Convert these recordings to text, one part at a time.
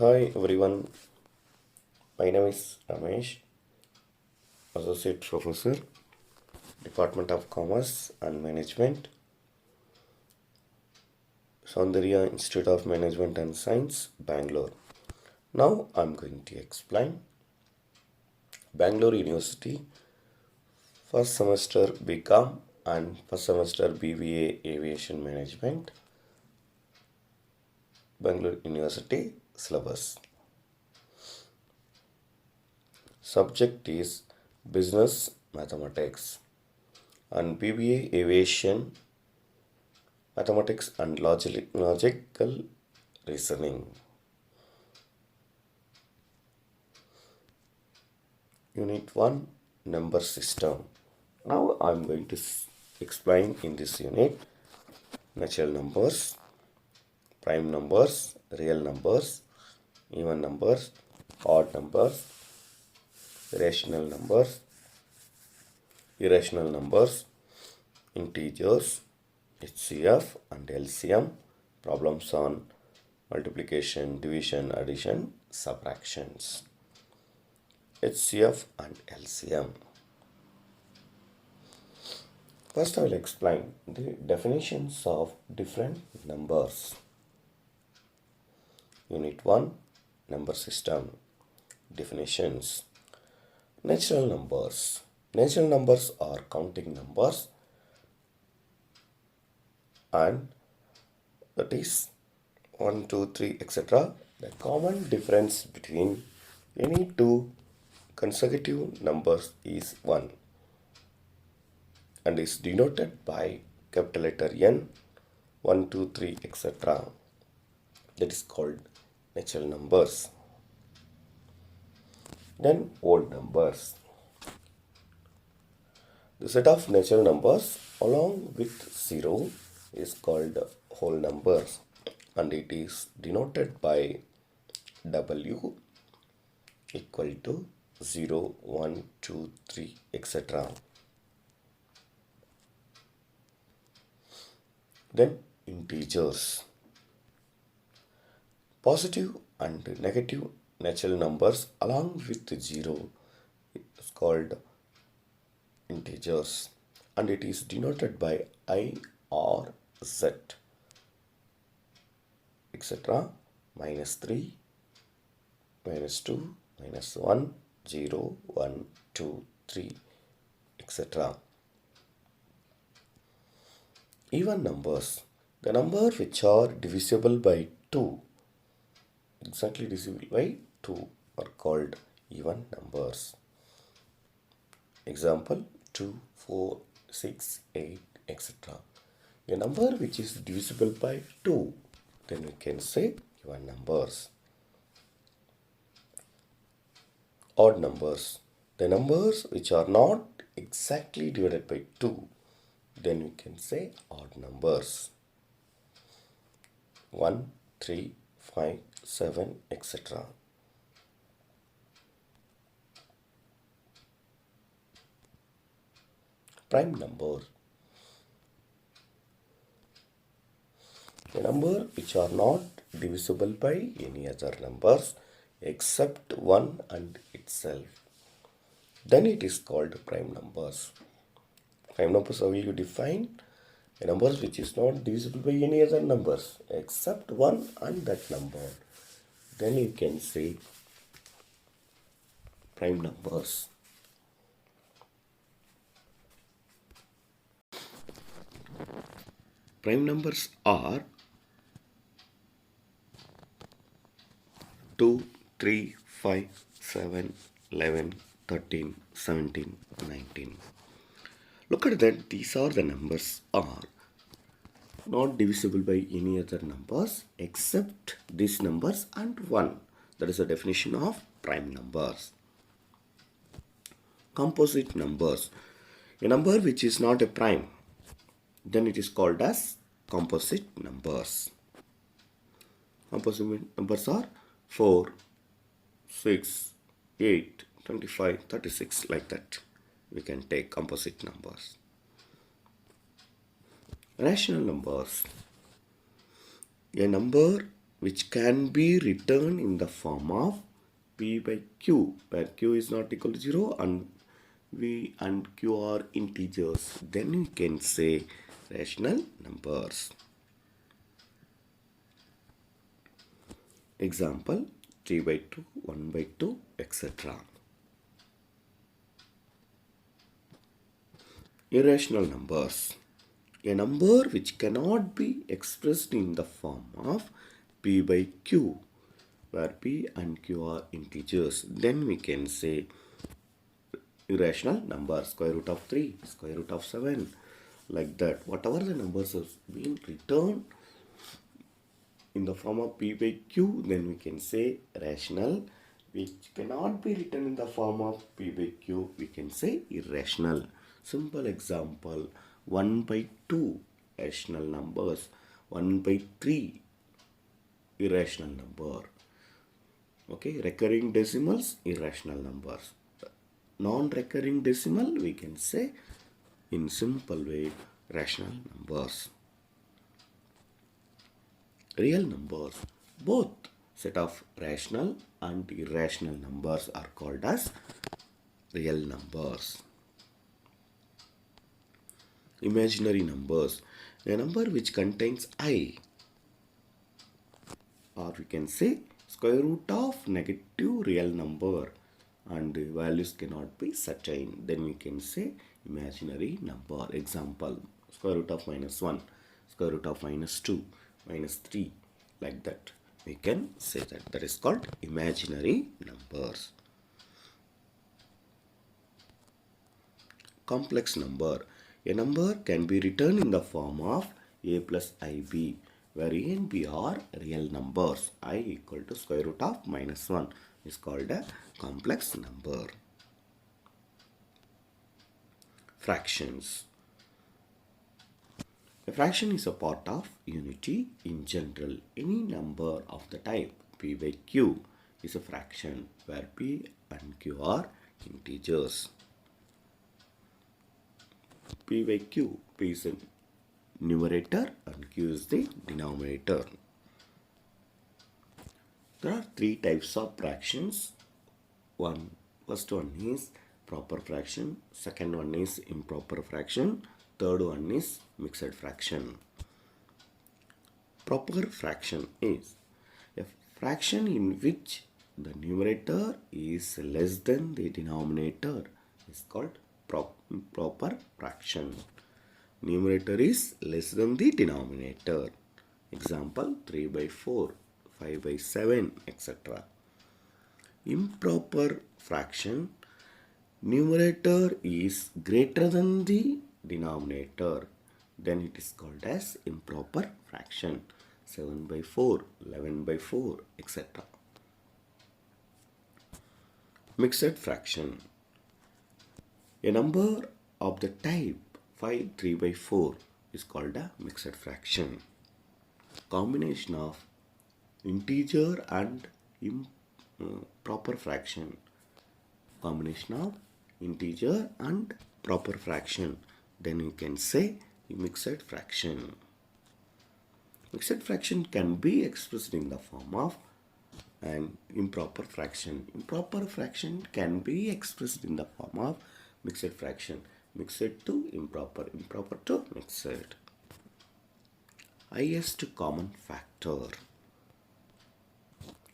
Hi everyone, my name is Ramesh, Associate Professor, Department of Commerce and Management, Soundarya Institute of Management and Science, Bangalore. Now I'm going to explain Bangalore University first semester BCom and first semester BBA Aviation Management, Bangalore University syllabus. Subject is Business Mathematics and BBA Aviation Mathematics and Logical Reasoning. Unit 1 Number System. Now I am going to explain in this unit natural numbers, prime numbers, real numbers, even numbers, odd numbers, irrational numbers, integers, HCF and LCM, problems on multiplication, division, addition, subtractions. HCF and LCM. First I will explain the definitions of different numbers. Unit 1 Number System. Definitions. Natural numbers. Natural numbers are counting numbers, and that is 1, 2, 3, etc. The common difference between any two consecutive numbers is 1 and is denoted by capital letter N, 1, 2, 3, etc. That is called natural numbers. Then whole numbers. The set of natural numbers along with 0 is called whole numbers, and it is denoted by W equal to 0, 1, 2, 3, etc. Then integers. Positive and negative natural numbers along with 0 is called integers, and it is denoted by I or Z, etc. -3, -2, -1, 0, 1, 2, 3, etc. Even numbers. The number which are divisible by 2, exactly divisible by 2, are called even numbers. Example 2, 4, 6, 8, etc. A number which is divisible by 2, then we can say even numbers. Odd numbers. The numbers which are not exactly divided by 2, then we can say odd numbers. 1, 3, 5, 7, etc. Prime number. The number which are not divisible by any other numbers except 1 and itself, then it is called prime numbers. Prime numbers, how will you define? A number which is not divisible by any other numbers except 1 and that number, then you can say prime numbers. Prime numbers are 2, 3, 5, 7, 11, 13, 17, 19. Look at that, these are the numbers are not divisible by any other numbers except these numbers and 1. That is the definition of prime numbers. Composite numbers. A number which is not a prime, then it is called as composite numbers. Composite numbers are 4, 6, 8, 25, 36, like that. We can take composite numbers. Rational numbers. A number which can be written in the form of P by Q, where Q is not equal to 0 and V and Q are integers. Then we can say rational numbers. Example 3 by 2, 1 by 2, etc. Irrational numbers. A number which cannot be expressed in the form of P by Q, where P and Q are integers. Then we can say irrational number, square root of 3, square root of 7, like that. Whatever the numbers have been written in the form of P by Q, then we can say rational. Which cannot be written in the form of P by Q, we can say irrational. Simple example, 1 by 2 rational numbers, 1 by 3 irrational number. Okay, recurring decimals, irrational numbers. Non-recurring decimal, we can say in simple way rational numbers. Real numbers, both set of rational and irrational numbers are called as real numbers. Imaginary numbers, a number which contains I, or we can say square root of negative real number and values cannot be certain, then we can say imaginary number. Example, square root of minus 1, square root of minus 2, minus 3, like that. We can say that is called imaginary numbers. Complex number, a number can be written in the form of a plus ib, where a and b are real numbers. I equal to square root of minus 1 is called a complex number. Fractions. A fraction is a part of unity in general. Any number of the type P by Q is a fraction, where P and Q are integers. P by Q, P is a numerator and Q is the denominator. There are three types of fractions. First one is proper fraction, second one is improper fraction, third one is mixed fraction. Proper fraction is a fraction in which the numerator is less than the denominator is called proper fraction. Numerator is less than the denominator. Example 3 by 4, 5 by 7, etc. Improper fraction, numerator is greater than the denominator, then it is called as improper fraction. 7 by 4, 11 by 4, etc. Mixed fraction, a number of the type 5, 3 by 4 is called a mixed fraction. Combination of integer and proper fraction. Combination of integer and proper fraction, then you can say mixed fraction. Mixed fraction can be expressed in the form of an improper fraction. Improper fraction can be expressed in the form of mixed fraction. Mixed to improper, improper to mixed. Highest common factor.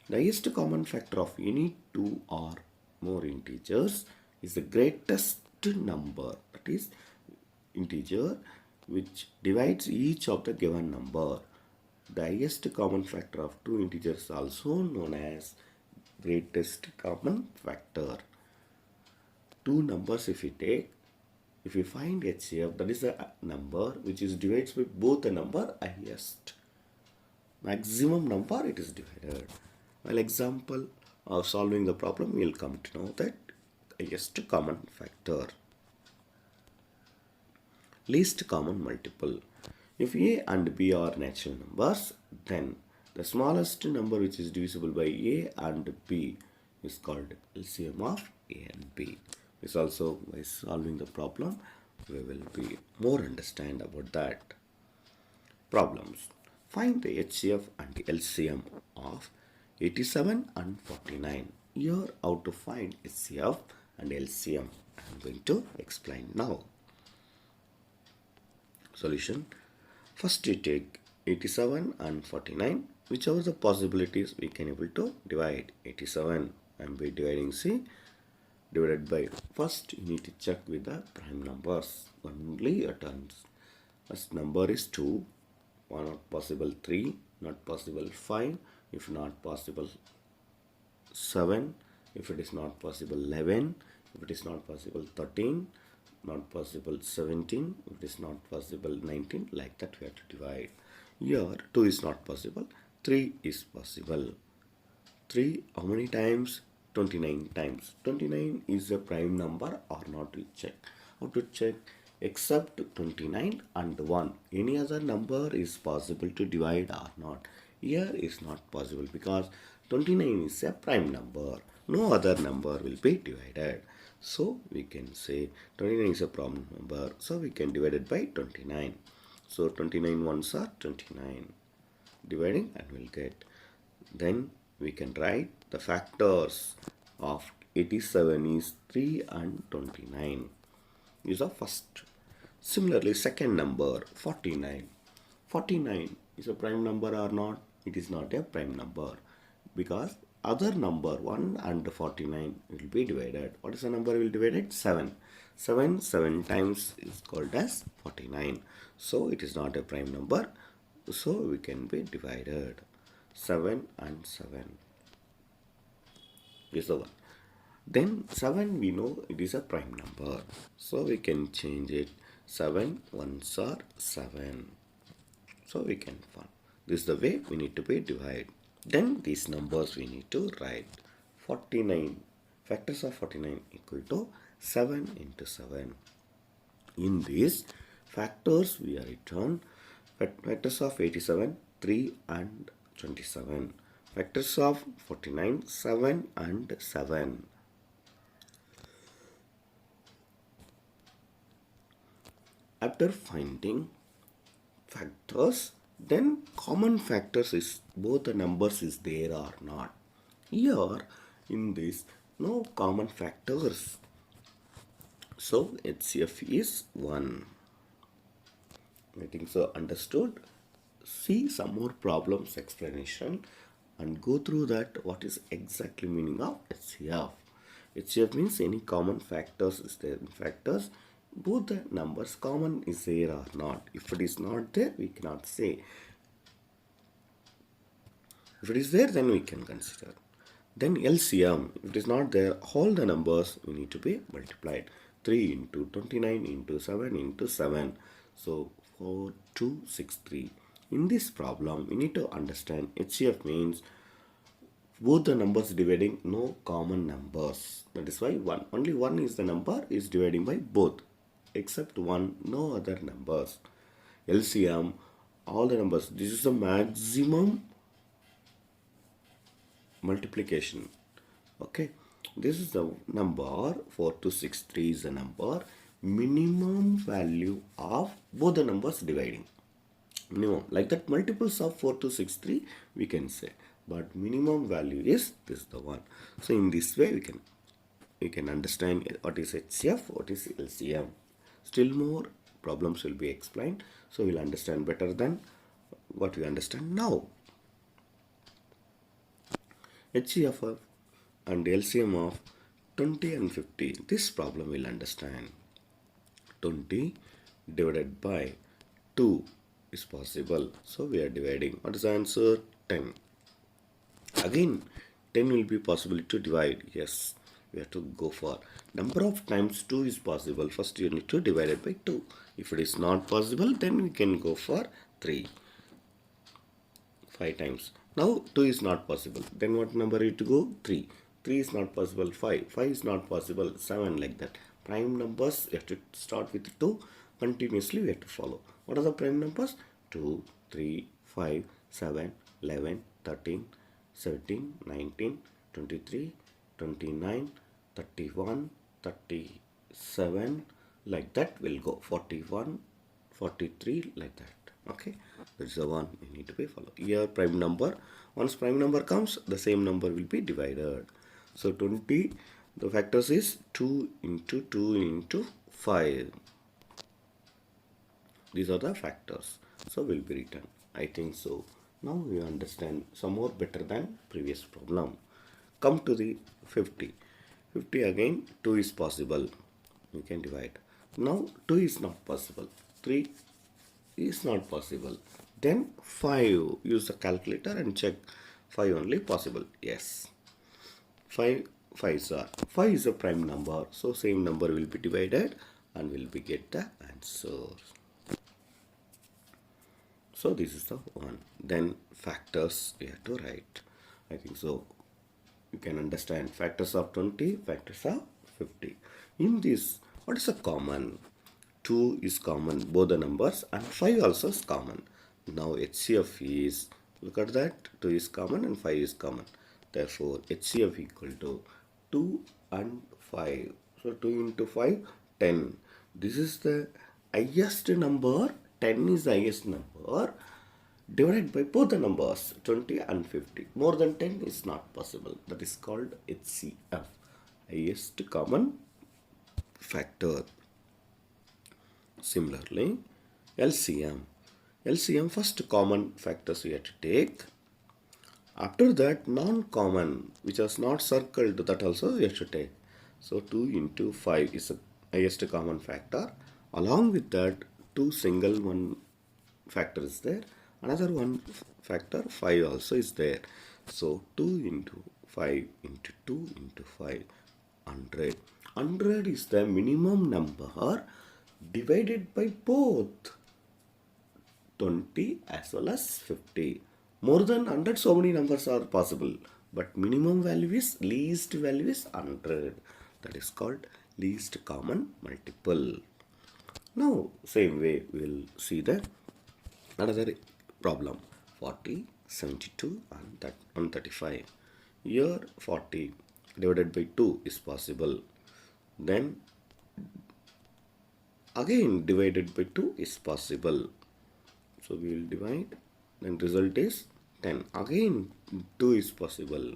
The highest common factor of any two or more integers is the greatest number, that is integer which divides each of the given number. The highest common factor of two integers is also known as greatest common factor. Two numbers if we find HCF, that is a number which is divided by both the number highest. Maximum number it is divided. While example of solving the problem, we will come to know that highest common factor. Least common multiple. If A and B are natural numbers, then the smallest number which is divisible by A and B is called LCM of A and B. This also, by solving the problem, we will be more understand about that. Problems. Find the HCF and LCM of 87 and 49. Here how to find HCF and LCM. I am going to explain now. Solution. First you take 87 and 49. Whichever the possibilities we can able to divide. 87 and by dividing C divided by, first you need to check with the prime numbers. Only a turns. First number is 2. Not possible 3. Not possible 5. If not possible 7. If it is not possible 11. If it is not possible 13. Not possible 17. If it is not possible 19. Like that we have to divide. Here 2 is not possible. 3 is possible. 3 how many times? 29 times. 29 is a prime number or not, we check. How to check? Except 29 and 1. Any other number is possible to divide or not. Here is not possible because 29 is a prime number. No other number will be divided. So we can say 29 is a prime number. So we can divide it by 29. So 29 ones are 29. Dividing and we'll get. Then we can write the factors of 87 is 3 and 29. Is the first. Similarly, second number 49. 49 is a prime number or not? It is not a prime number because other number 1 and 49 will be divided. What is the number will be divided? 7. 7 times is called as 49. So it is not a prime number. So we can be divided. 7 and 7 is the one. Then 7 we know it is a prime number. So we can change it. 7 ones are 7. So we can find. This is the way we need to be divided. Then these numbers we need to write. 49. Factors of 49 equal to 7 into 7. In these factors we are written factors of 87, 3 and 27. Factors of 49, 7 and 7. After finding factors, then common factors is both the numbers is there or not. Here in this no common factors. So HCF is 1. I think so understood. See some more problems explanation and go through that what is exactly meaning of HCF. HCF means any common factors is there. In factors both the numbers common is there or not. If it is not there we cannot say. If it is there then we can consider. Then LCM, if it is not there, all the numbers we need to be multiplied. 3 into 29 into 7 into 7. So 4263. In this problem we need to understand HCF means both the numbers dividing no common numbers. That is why only one is the number is dividing by both. Except 1, no other numbers. LCM, all the numbers. This is the maximum multiplication. Okay. This is the number 4263 is the number minimum value of both the numbers dividing. Minimum. Like that multiples of 4263 we can say. But minimum value is this the one. So in this way we can understand what is HCF, what is LCM. Still more problems will be explained. So we'll understand better than what we understand now. HCF and LCM of 20 and 50. This problem we'll understand. 20 divided by 2 is possible. So we are dividing. What is the answer? 10. Again 10 will be possible to divide. Yes. We have to go for number of times 2 is possible. First you need to divide it by 2. If it is not possible then we can go for 3. 5 times. Now 2 is not possible. Then what number you to go? 3. 3 is not possible. 5. 5 is not possible. 7 like that. Prime numbers you have to start with 2. Continuously we have to follow. What are the prime numbers? 2, 3, 5, 7, 11, 13, 17, 19, 23, 29, 31, 37, like that will go 41, 43, like that. Okay, that's the one you need to be follow. Here prime number, once prime number comes, the same number will be divided. So 20, the factors is 2 into 2 into 5. These are the factors. So will be written. I think so. Now we understand some more better than previous problem. Come to the 50. 50 again 2 is possible. You can divide. Now 2 is not possible. 3 is not possible. Then 5. Use the calculator and check. 5 only possible. Yes. 5 5 is a prime number. So same number will be divided and will be get the answer. So this is the one. Then factors we have to write. I think so. You can understand factors of 20, factors of 50. In this, what is a common? 2 is common, both the numbers, and 5 also is common. Now HCF is, look at that, 2 is common and 5 is common. Therefore, HCF equal to 2 and 5. So 2 into 5, 10. This is the highest number. 10 is the highest number divided by both the numbers 20 and 50. More than 10 is not possible. That is called HCF, highest common factor. Similarly, LCM. LCM, first common factors we have to take. After that, non-common, which is not circled, that also we have to take. So 2 into 5 is the highest common factor. Along with that, 2 single one factor is there. Another one factor 5 also is there. So 2 into 5 into 2 into 5, 100. 100 is the minimum number divided by both 20 as well as 50. More than 100, so many numbers are possible. But minimum value is, least value is 100. That is called least common multiple. Now, same way we will see the another problem. 40, 72 and 135. Here 40 divided by 2 is possible. Then again divided by 2 is possible. So we will divide, then result is 10. Again 2 is possible.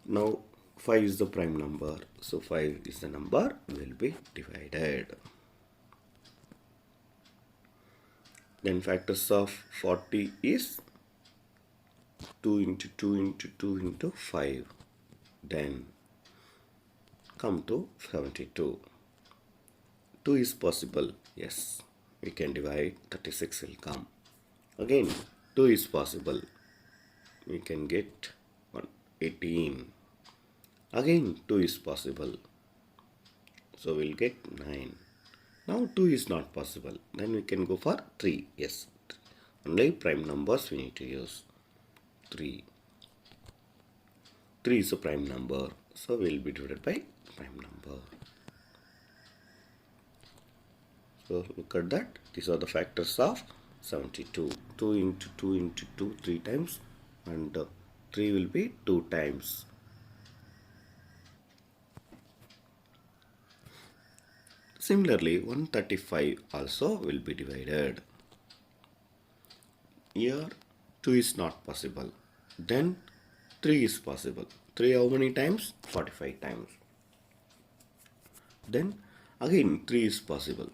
Now 5 is the prime number. So 5 is the number will be divided. Then factors of 40 is 2 into 2 into 2 into 5. Then come to 72. 2 is possible. Yes, we can divide. 36 will come. Again 2 is possible. We can get 18. Again 2 is possible. So we'll get 9. Now 2 is not possible. Then we can go for 3. Yes. Only prime numbers we need to use. 3. 3 is a prime number. So we will be divided by prime number. So look at that. These are the factors of 72. 2 into 2 into 2 3 times. And 3 will be 2 times. Similarly, 135 also will be divided. Here 2 is not possible. Then 3 is possible. 3 how many times? 45 times. Then again 3 is possible.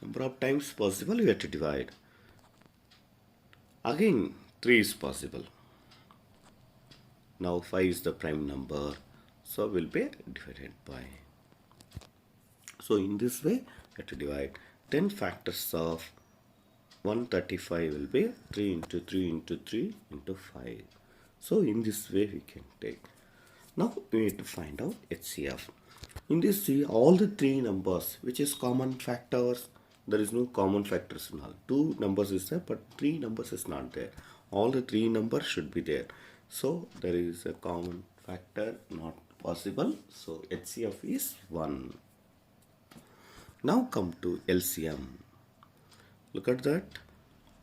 Number of times possible we have to divide. Again 3 is possible. Now 5 is the prime number. So will be divided by. So in this way, we have to divide. Then factors of 135 will be 3 into 3 into 3 into 5. So in this way we can take. Now we need to find out HCF. In this, see all the 3 numbers, which is common factors. There is no common factors in all. 2 numbers is there, but 3 numbers is not there. All the 3 numbers should be there. So there is a common factor not possible. So HCF is 1. Now come to LCM. Look at that.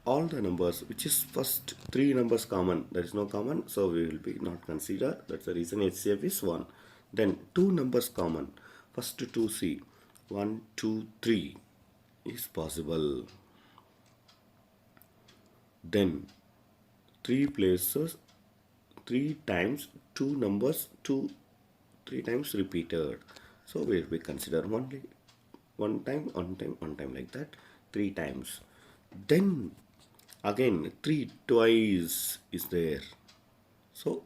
All the numbers, which is first 3 numbers common. There is no common, so we will be not consider. That's the reason HCF is 1. Then 2 numbers common. First 2 see. 1, 2, 3. is possible. Then 3 places 3 times 2 numbers 3 times repeated. So we consider one time like that 3 times. Then again 3 twice is there. So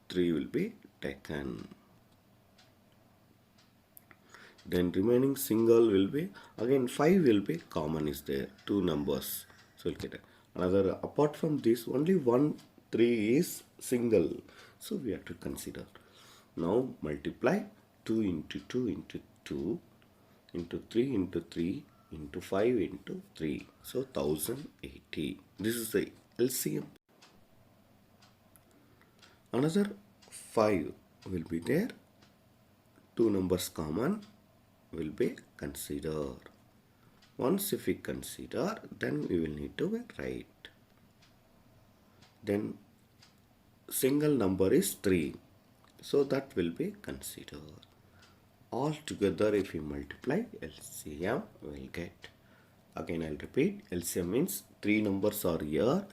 3 will be taken. Then remaining single will be again 5 will be common is there, 2 numbers. So we'll get another. Apart from this, only 1 3 is single. So we have to consider. Now multiply 2 into 2 into 2 into 3 into 3 into 5 into 3. So 1080. This is the LCM. Another 5 will be there. 2 numbers common will be considered. Once if we consider, then we will need to write. Then single number is 3. So that will be considered. All together if we multiply LCM we will get. Again I'll repeat, LCM means 3 numbers are here.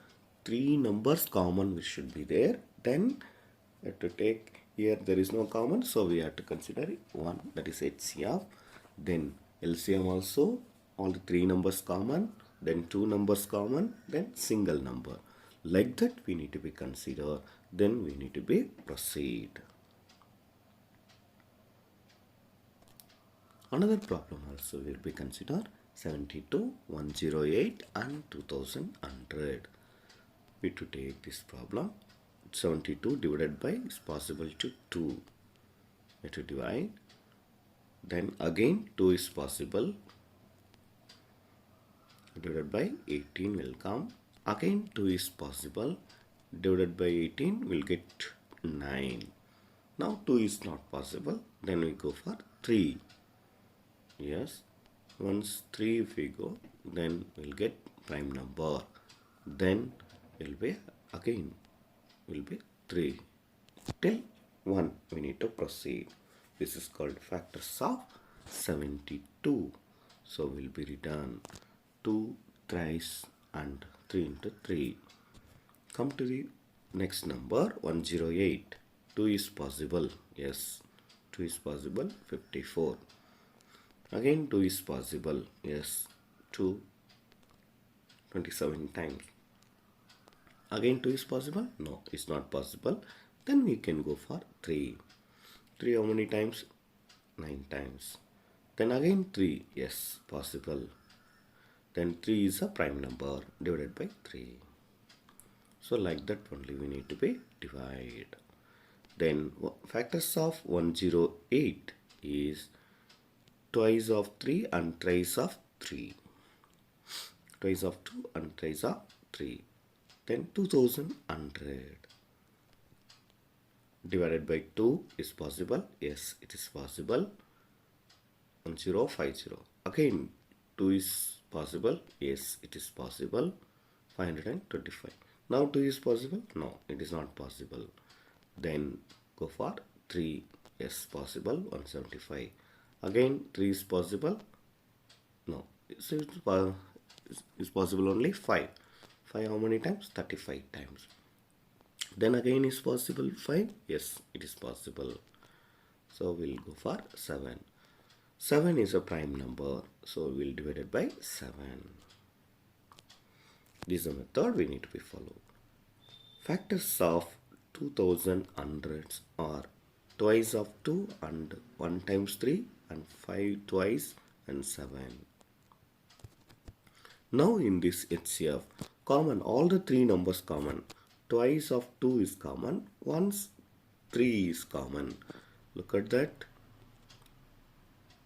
3 numbers common which should be there. Then we have to take, here there is no common, so we have to consider 1, that is HCF. Then LCM also, all the 3 numbers common, then 2 numbers common, then single number. Like that we need to be consider. Then we need to be proceed. Another problem also will be considered 72, 108 and 2100. We to take this problem. 72 divided by is possible to 2. We have to divide. Then again 2 is possible. Divided by 18 will come. Again 2 is possible. Divided by 18 will get 9. Now 2 is not possible. Then we go for 3. Yes. Once 3 if we go, then we'll get prime number. Then will be again will be 3 till 1 we need to proceed. This is called factors of 72. So will be written 2 thrice and 3 into 3. Come to the next number 108. 2 is possible. Yes, 2 is possible. 54. Again 2 is possible. Yes, 2 27 times. Again 2 is possible? No, it's not possible. Then we can go for 3. 3 how many times? 9 times. Then again 3. Yes, possible. Then 3 is a prime number divided by 3. So like that only we need to be divide. Then factors of 108 is twice of 3 and thrice of 3. Twice of 2 and thrice of 3. Then 2100 divided by 2 is possible. Yes, it is possible. 1050. Again 2 is possible. Yes, it is possible. 525. Now 2 is possible. No, it is not possible. Then go for 3. Yes, possible. 175. Again 3 is possible. No, so it's possible only 5. 5 how many times? 35 times. Then again is possible 5. Yes, it is possible. So we'll go for 7. 7 is a prime number, so we'll divide it by 7. This is the method we need to be followed. Factors of 2000 hundreds are twice of 2 and 1 times 3 and 5 twice and 7. Now in this HCF, common, all the 3 numbers common. Twice of 2 is common, once 3 is common. Look at that.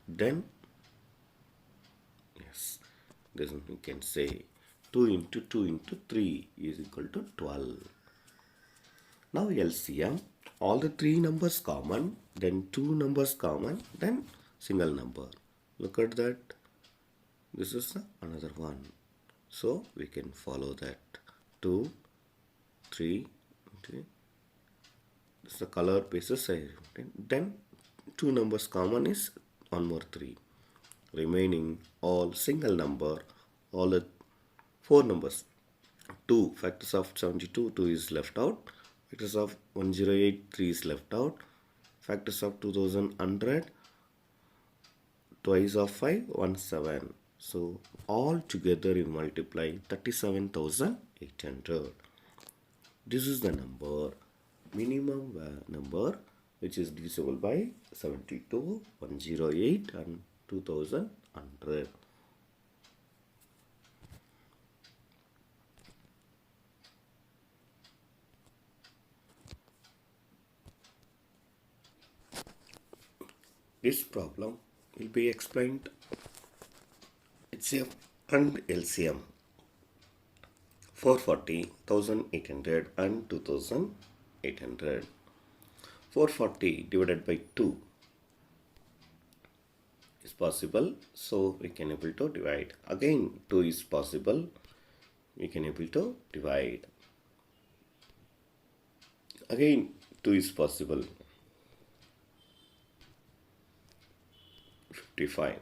Then, yes, this one we can say 2 into 2 into 3 is equal to 12. Now LCM, all the 3 numbers common, then 2 numbers common, then single number. Look at that. This is another one. So we can follow that. 2, 3, okay. This is the color basis. Then 2 numbers common is one more 3. remaining all single number, all the four numbers. 2 factors of 72, 2 is left out. Factors of 108, 3 is left out. Factors of 2100, twice of 5, 17. So all together you multiply 37,800. This is the minimum number which is divisible by 72, 108 and 2100. This problem will be explained HCF and LCM. 440, 1800 and 2800. 440 divided by 2 is possible, so we can able to divide. Again 2 is possible, we can able to divide. Again 2 is possible. 55.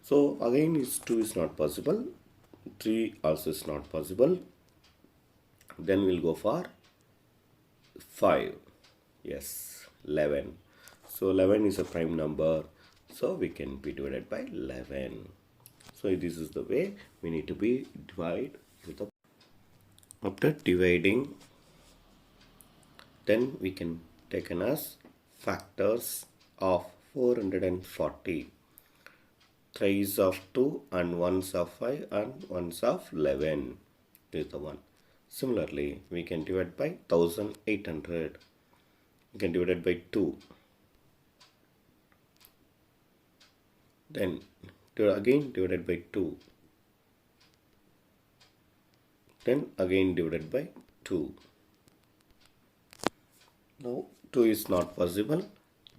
So again 2 is not possible, 3 also is not possible. Then we'll go for 5. Yes, 11. So 11 is a prime number, so we can be divided by 11. So this is the way we need to be divide with the. After dividing, then we can take as factors of 440. Threes of 2 and ones of 5 and ones of 11 is the one. Similarly, we can divide by 1800. We can divide it by 2. Then again divided by 2. Then again divided by 2. Now 2 is not possible.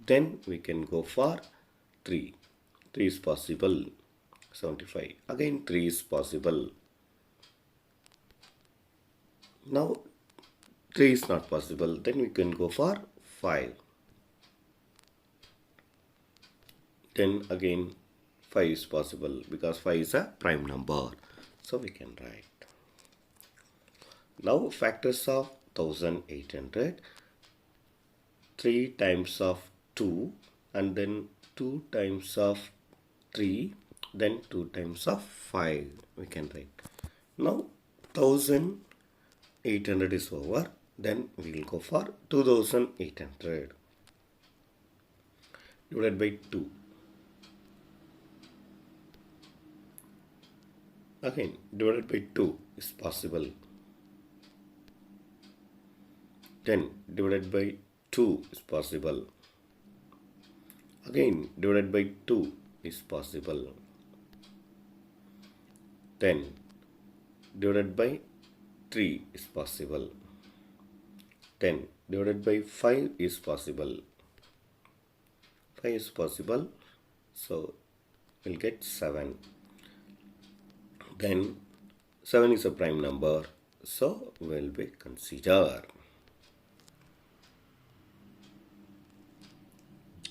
Then we can go for 3. 3 is possible. 75. Again 3 is possible. Now 3 is not possible. Then we can go for 5. Then again 5 is possible because 5 is a prime number. So we can write. Now factors of 1800. 3 times of 2 and then 2 times of 3, then 2 times of 5 we can write. Now 1800 is over, then we will go for 2800 divided by 2. Again divided by 2 is possible. Then divided by 2 is possible. Again divided by 2 is possible. Then divided by 3 is possible. Then divided by 5 is possible. 5 is possible, so we'll get 7. Then 7 is a prime number, so we'll be consider.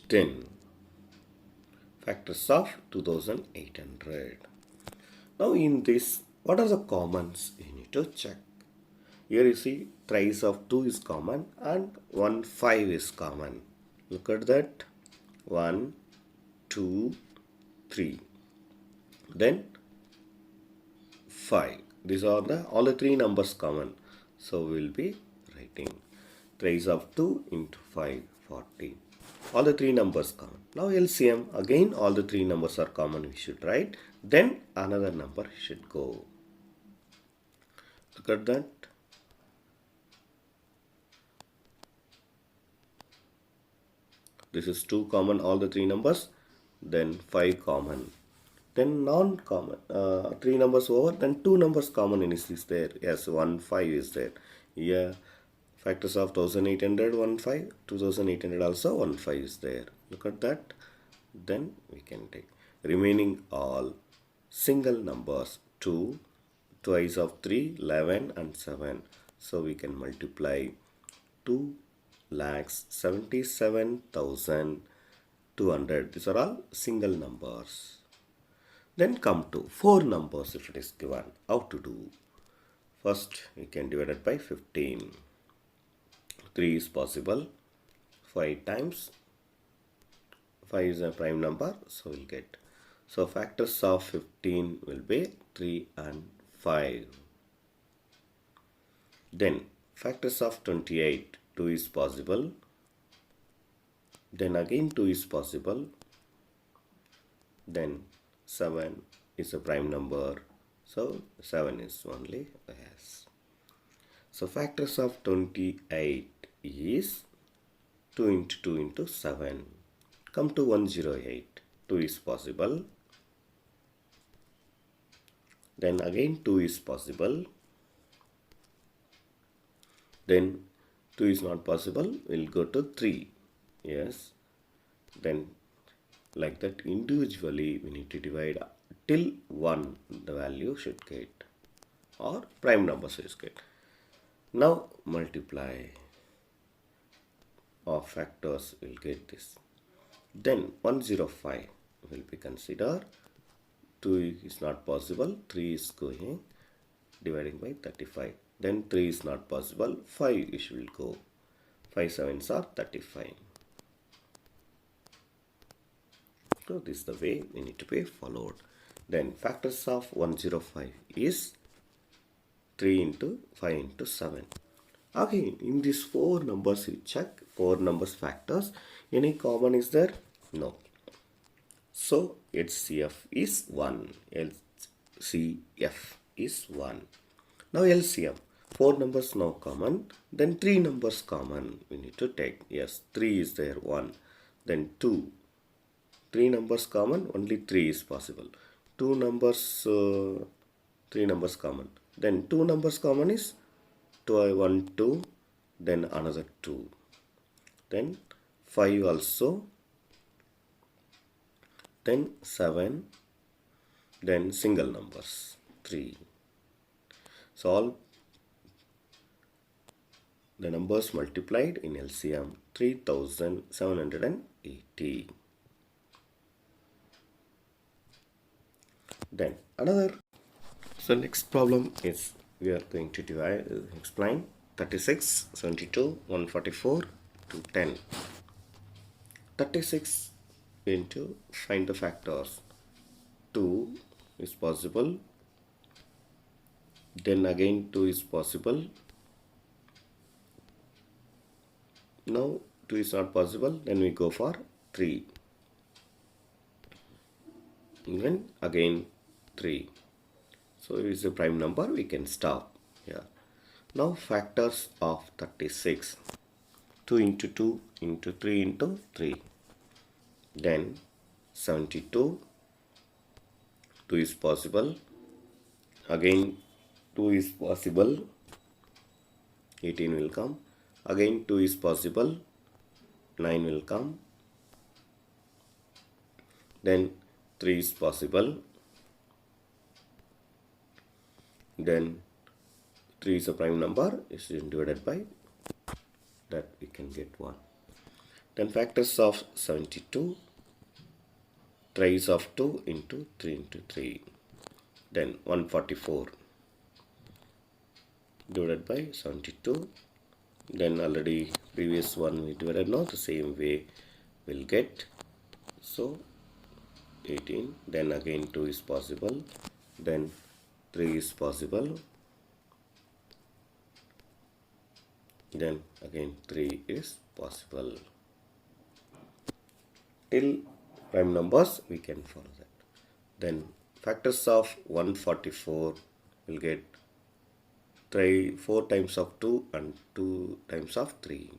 10. Factors of 2800. Now in this, what are the commons? You need to check. Here you see thrice of 2 is common and 1 5 is common. Look at that. 1, 2, 3. Then 5. These are all the 3 numbers common. So we will be writing thrice of 2 into 5, 40. All the 3 numbers common. Now LCM, again all the 3 numbers are common, we should write. Then another number should go. Look at that. This is 2 common, all the 3 numbers. Then 5 common. Then non-common. 3 numbers over, then 2 numbers common is there. Yes, 1, 5 is there. Here. Factors of 1800, 1, 5, 2800 also 1, 5 is there. Look at that. Then we can take remaining all single numbers 2, twice of 3, 11 and 7. So we can multiply 2,77,200. These are all single numbers. Then come to 4 numbers if it is given. How to do? First, we can divide it by 15. 3 is possible. 5 times 5 is a prime number, so we'll get. So factors of 15 will be 3 and 5. Then factors of 28, 2 is possible. Then again 2 is possible. Then 7 is a prime number, so 7 is only yes. So factors of 28 is 2 into 2 into 7. Come to 108, 2 is possible. Then again 2 is possible. Then 2 is not possible, we'll go to 3. Yes. Then like that individually we need to divide till 1 the value should get, or prime number should get. Now multiply of factors will get this. Then 105 will be considered. 2 is not possible, 3 is going, dividing by 35. Then 3 is not possible, 5 it will go. 5 sevens are 35. So this is the way we need to be followed. Then factors of 105 is 3 into 5 into 7. Again, in these 4 numbers we check, 4 numbers factors. Any common is there? No. So HCF is 1. LCF is 1. Now LCM. 4 numbers now common. Then 3 numbers common. We need to take. Yes, 3 is there. 1. Then 2. 3 numbers common. Only 3 is possible. 2 numbers, 3 numbers common. Then 2 numbers common is 2, 1, 2. Then another 2. Then 5 also. Then 7. Then single numbers 3. So all the numbers multiplied in LCM 3780. Then another. So next problem is we are going to explain 36, 72, 144 to 10. 36 into find the factors. 2 is possible. Then again 2 is possible. Now 2 is not possible. Then we go for 3. Then again 3. So it is a prime number. We can stop here. Now factors of 36. 2 into 2 into 3 into 3. Then 72. 2 is possible. Again 2 is possible. 18 will come. Again 2 is possible. 9 will come. Then 3 is possible. Then 3 is a prime number. It's divided by that we can get 1. Then factors of 72. Trace of 2 into 3 into 3. Then 144 divided by 72. Then already previous one we divided, now the same way we'll get. So 18. Then again 2 is possible. Then 3 is possible. Then again 3 is possible. Till prime numbers we can follow that. Then factors of 144 will get 4 times of 2 and 2 times of 3.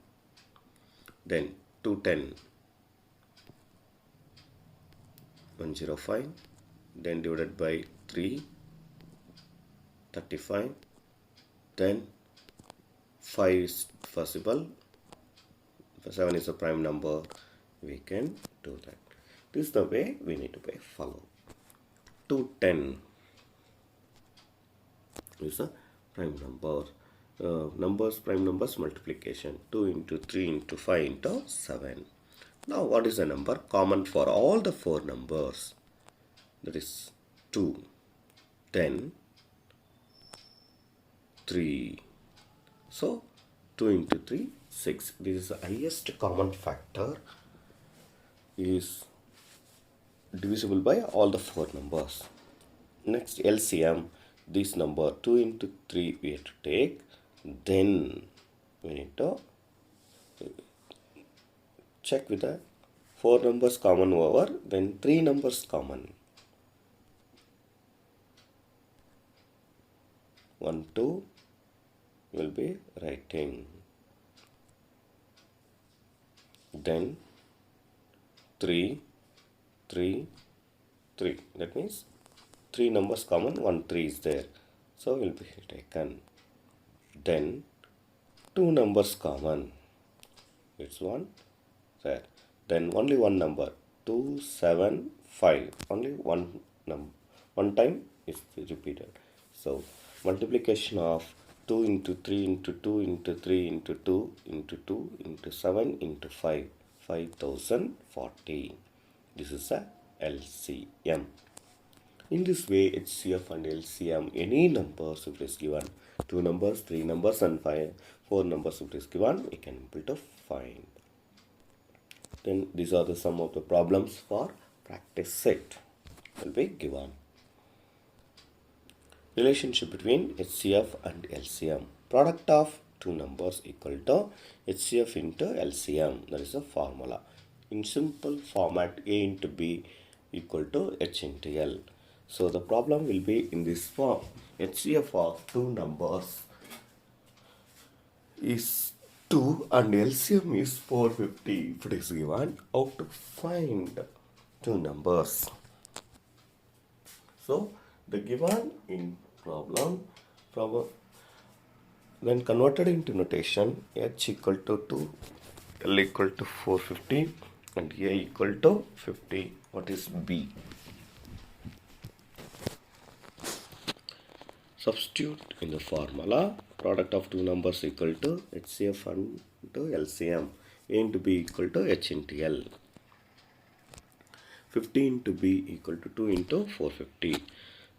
Then 210. 105. Then divided by 3. 35. Then 5 is possible. 7 is a prime number. We can do that. This is the way we need to follow. 210 is a prime number. Prime numbers multiplication. 2 into 3 into 5 into 7. Now what is the number common for all the 4 numbers? That is 2, then 3. So 2 into 3, 6. This is the highest common factor is divisible by all the 4 numbers. Next LCM, this number 2 into 3 we have to take, then we need to check with the 4 numbers common over, then 3 numbers common. 1, 2 will be writing. Then 3, 3, 3. That means 3 numbers common, 1 3 is there. So will be taken. Then 2 numbers common. It's 1 there. Then only one number, 2, 7, 5. Only one time is repeated. So multiplication of 2 into 3 into 2 into 3 into 2 into 2 into 7 into 5, 5040. This is a LCM. In this way, HCF and LCM, any numbers if it is given, 2 numbers, 3 numbers and 4 numbers if it is given, we can able to find. Then these are the some of the problems for practice set will be given. Relationship between HCF and LCM. Product of 2 numbers equal to HCF into LCM. That is the formula. In simple format, A into B equal to H into L. So the problem will be in this form. HCF of 2 numbers is 2 and LCM is 450. If it is given, how to find 2 numbers? So the given in problem when converted into notation, H equal to 2, L equal to 450 and A equal to 50. What is B? Substitute in the formula. Product of 2 numbers equal to HCF and to LCM. A into B equal to H into L. 50 into B equal to 2 into 450.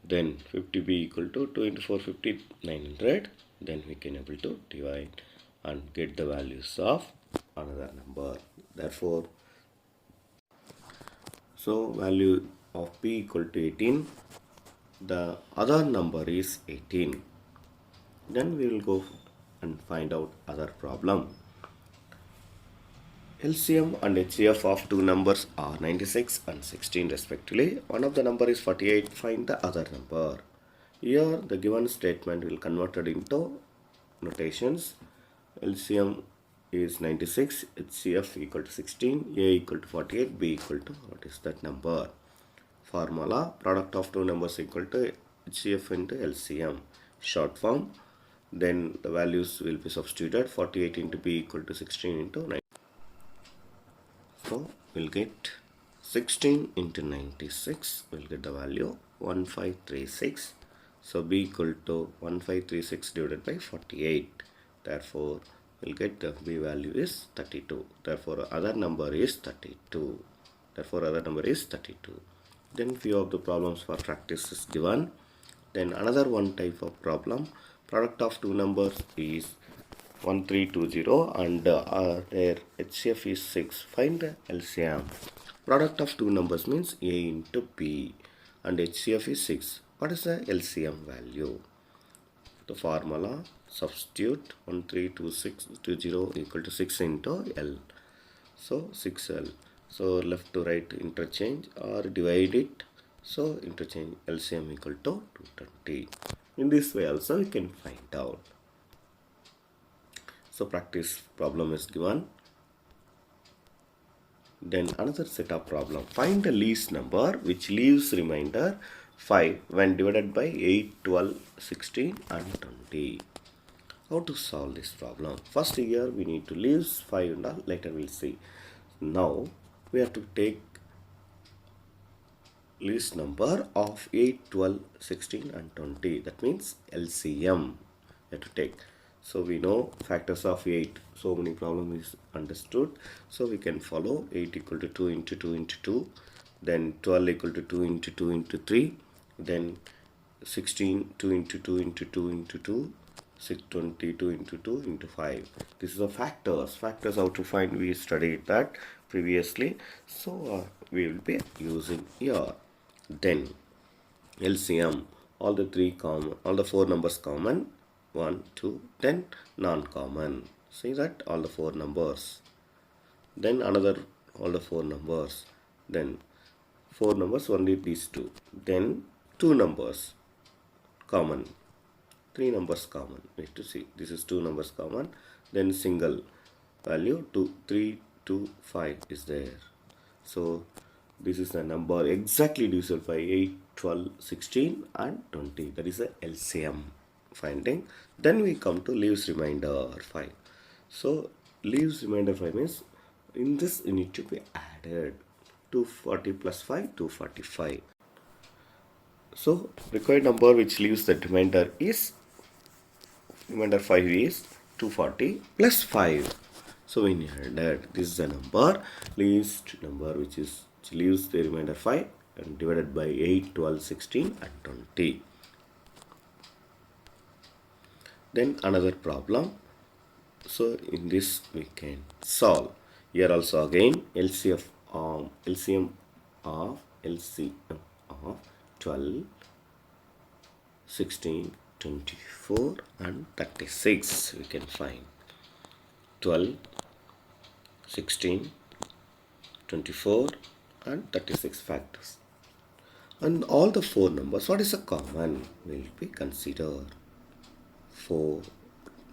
Then 50B equal to 2 into 450, 900. Then we can able to divide and get the values of another number. Therefore, so value of B equal to 18. The other number is 18. Then we will go and find out other problem. LCM and HCF of 2 numbers are 96 and 16 respectively. One of the number is 48. Find the other number. Here the given statement will converted into notations. LCM is 96, HCF equal to 16, A equal to 48, B equal to what is that number? Formula, product of 2 numbers equal to HCF into LCM. Short form. Then the values will be substituted. 48 into B equal to 16 into 9. So we'll get 16 into 96. We'll get the value 1536. So B equal to 1536 divided by 48. Therefore, we'll get the B value is 32. Therefore, other number is 32. Therefore, other number is 32. Then few of the problems for practice is given. Then another one type of problem. Product of 2 numbers is 1320 and their HCF is 6. Find the LCM. Product of 2 numbers means A into B and HCF is 6. What is the LCM value? The formula, substitute 1320 equal to 6 into L. So 6L. So left to right interchange or divide it. So interchange LCM equal to 220. In this way also we can find out. So practice problem is given. Then another set of problem. Find the least number which leaves remainder 5 when divided by 8, 12, 16 and 20. How to solve this problem? First here we need to leave 5 and all. Later we'll see. Now we have to take least number of 8, 12, 16 and 20. That means LCM we have to take. So we know factors of 8. So many problem is understood. So we can follow 8 equal to 2 into 2 into 2. Then 12 equal to 2 into 2 into 3. then 16, 2 into 2 into 2 into 2, 622 into 2 into 5. This is the factors how to find. We studied that previously, so we will be using here. Then LCM, all the four numbers common, 1 2, then non-common. See that all the four numbers, then another all the four numbers, then four numbers only these two, then two numbers common, three numbers common. We have to see this is two numbers common, then single value 2 3 2 5 is there. So this is the number exactly divisible by 8, 12, 16 and 20. That is the LCM finding. Then we come to leaves remainder 5. So leaves remainder 5 means in this you need to be added 240 plus 5, 245. So required number which leaves the remainder 5 is 240 plus 5. So we need that this is the number, least number which leaves the remainder 5 and divided by 8, 12, 16 and 20. Then another problem. So in this we can solve. Here also again LCM of 12, 16, 24 and 36 we can find. 12, 16, 24 and 36 factors. And all the four numbers, what is a common will be considered. 4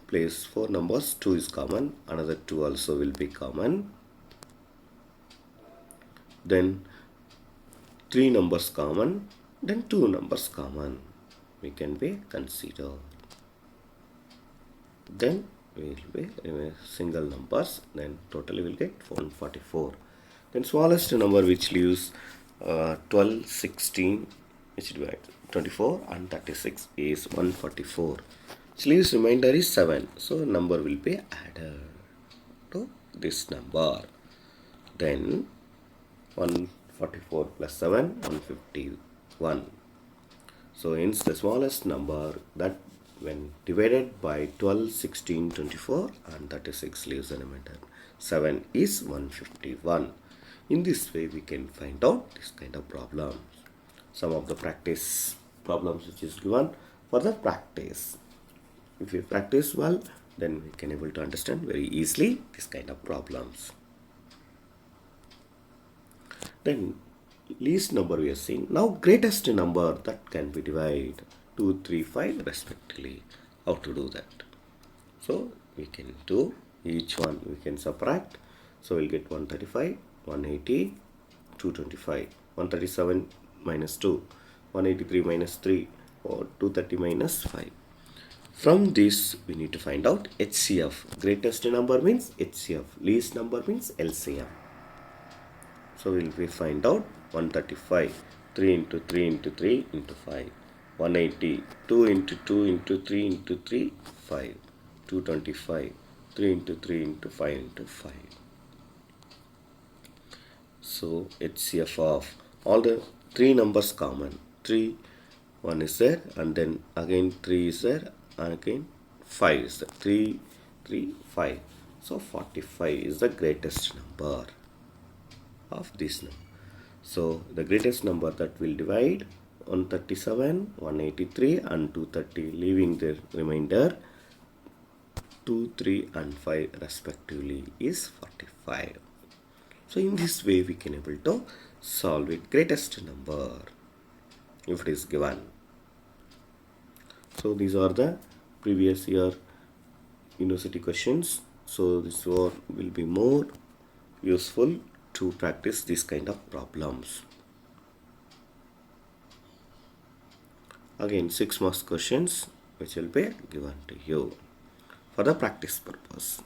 place 4 numbers, 2 is common, another 2 also will be common. Then 3 numbers common, then 2 numbers common we can be considered. Then we will be single numbers, then totally will get 144. Then smallest number which leaves 12, 16, which divides 24 and 36 is 144. Which leaves remainder is 7. So number will be added to this number. Then 144 plus 7, 151. So hence the smallest number that when divided by 12, 16, 24 and 36 leaves the remainder 7 is 151. In this way we can find out this kind of problems. Some of the practice problems which is given for the practice. If we practice well, then we can able to understand very easily this kind of problems. Then least number we are seeing. Now greatest number that can be divided 2, 3, 5 respectively. How to do that? So we can do each one we can subtract. So we'll get 135, 180, 225, 137 minus 2, 183 minus 3 or 230 minus 5. From this we need to find out HCF. Greatest number means HCF. Least number means LCM. So we will find out 135, 3 into 3 into 3 into 5. 180, 2 into 2 into 3 into 3, 5. 225, 3 into 3 into 5 into 5. So HCF of all the three numbers common. 3, 1 is there, and then again 3 is there, and again 5 is there. 3, 3, 5. So 45 is the greatest number of this number. So the greatest number that will divide 137, 183 and 230, leaving the remainder 2, 3 and 5 respectively is 45. So in this way we can able to solve it greatest number if it is given. So these are the previous year university questions. So this one will be more useful to practice this kind of problems. Again 6 marks questions which will be given to you for the practice purpose.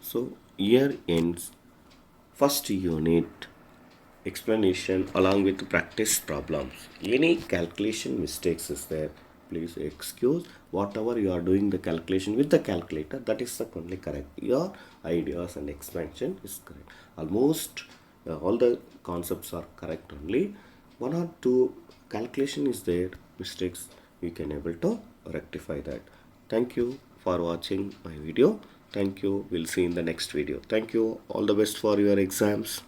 So here ends first unit explanation along with practice problems. Any calculation mistakes is there, please excuse. Whatever you are doing the calculation with the calculator, that is the only correct. Your ideas and expansion is correct. Almost all the concepts are correct only. One or two calculation is there, mistakes, you can able to rectify that. Thank you for watching my video. Thank you. We'll see in the next video. Thank you. All the best for your exams.